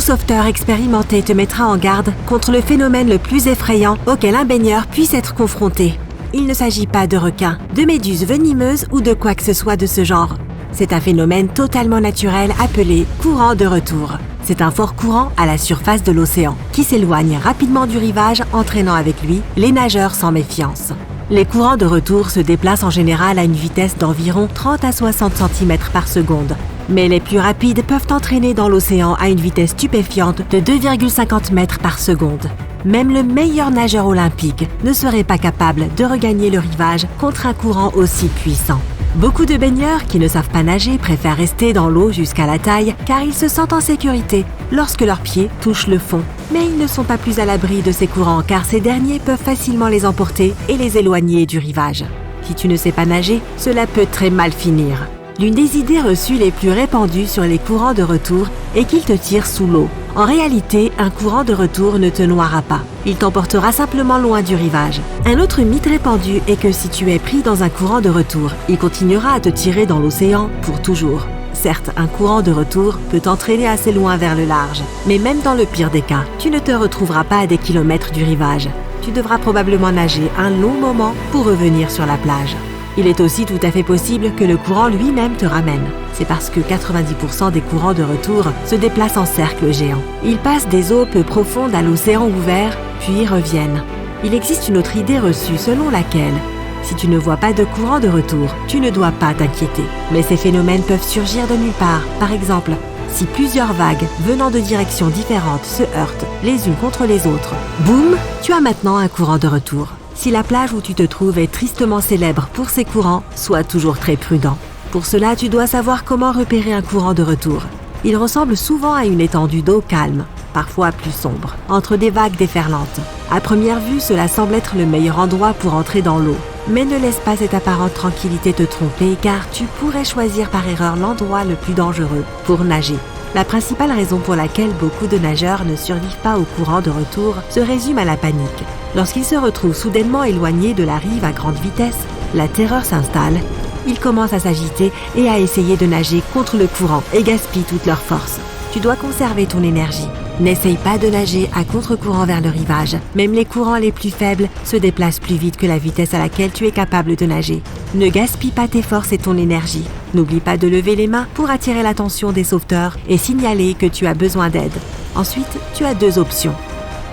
sauveteur expérimenté te mettra en garde contre le phénomène le plus effrayant auquel un baigneur puisse être confronté. Il ne s'agit pas de requins, de méduses venimeuses ou de quoi que ce soit de ce genre. C'est un phénomène totalement naturel appelé courant de retour. C'est un fort courant à la surface de l'océan qui s'éloigne rapidement du rivage, entraînant avec lui les nageurs sans méfiance. Les courants de retour se déplacent en général à une vitesse d'environ 30 à 60 cm par seconde. Mais les plus rapides peuvent entraîner dans l'océan à une vitesse stupéfiante de 2,50 mètres par seconde. Même le meilleur nageur olympique ne serait pas capable de regagner le rivage contre un courant aussi puissant. Beaucoup de baigneurs qui ne savent pas nager préfèrent rester dans l'eau jusqu'à la taille car ils se sentent en sécurité lorsque leurs pieds touchent le fond. Mais ils ne sont pas plus à l'abri de ces courants car ces derniers peuvent facilement les emporter et les éloigner du rivage. Si tu ne sais pas nager, cela peut très mal finir. L'une des idées reçues les plus répandues sur les courants de retour est qu'ils te tirent sous l'eau. En réalité, un courant de retour ne te noiera pas. Il t'emportera simplement loin du rivage. Un autre mythe répandu est que si tu es pris dans un courant de retour, il continuera à te tirer dans l'océan pour toujours. Certes, un courant de retour peut t'entraîner assez loin vers le large, mais même dans le pire des cas, tu ne te retrouveras pas à des kilomètres du rivage. Tu devras probablement nager un long moment pour revenir sur la plage. Il est aussi tout à fait possible que le courant lui-même te ramène. C'est parce que 90% des courants de retour se déplacent en cercle géant. Ils passent des eaux peu profondes à l'océan ouvert, puis reviennent. Il existe une autre idée reçue selon laquelle, si tu ne vois pas de courant de retour, tu ne dois pas t'inquiéter. Mais ces phénomènes peuvent surgir de nulle part. Par exemple, si plusieurs vagues venant de directions différentes se heurtent les unes contre les autres, boum, tu as maintenant un courant de retour. Si la plage où tu te trouves est tristement célèbre pour ses courants, sois toujours très prudent. Pour cela, tu dois savoir comment repérer un courant de retour. Il ressemble souvent à une étendue d'eau calme, parfois plus sombre, entre des vagues déferlantes. À première vue, cela semble être le meilleur endroit pour entrer dans l'eau. Mais ne laisse pas cette apparente tranquillité te tromper car tu pourrais choisir par erreur l'endroit le plus dangereux pour nager. La principale raison pour laquelle beaucoup de nageurs ne survivent pas au courant de retour se résume à la panique. Lorsqu'ils se retrouvent soudainement éloignés de la rive à grande vitesse, la terreur s'installe, ils commencent à s'agiter et à essayer de nager contre le courant et gaspillent toute leur force. Tu dois conserver ton énergie. N'essaye pas de nager à contre-courant vers le rivage. Même les courants les plus faibles se déplacent plus vite que la vitesse à laquelle tu es capable de nager. Ne gaspille pas tes forces et ton énergie. N'oublie pas de lever les mains pour attirer l'attention des sauveteurs et signaler que tu as besoin d'aide. Ensuite, tu as deux options.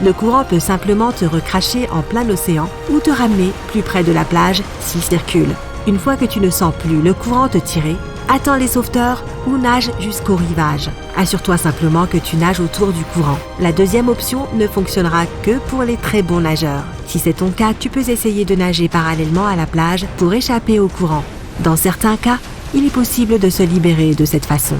Le courant peut simplement te recracher en plein océan ou te ramener plus près de la plage s'il circule. Une fois que tu ne sens plus le courant te tirer, attends les sauveteurs ou nage jusqu'au rivage. Assure-toi simplement que tu nages autour du courant. La deuxième option ne fonctionnera que pour les très bons nageurs. Si c'est ton cas, tu peux essayer de nager parallèlement à la plage pour échapper au courant. Dans certains cas, il est possible de se libérer de cette façon.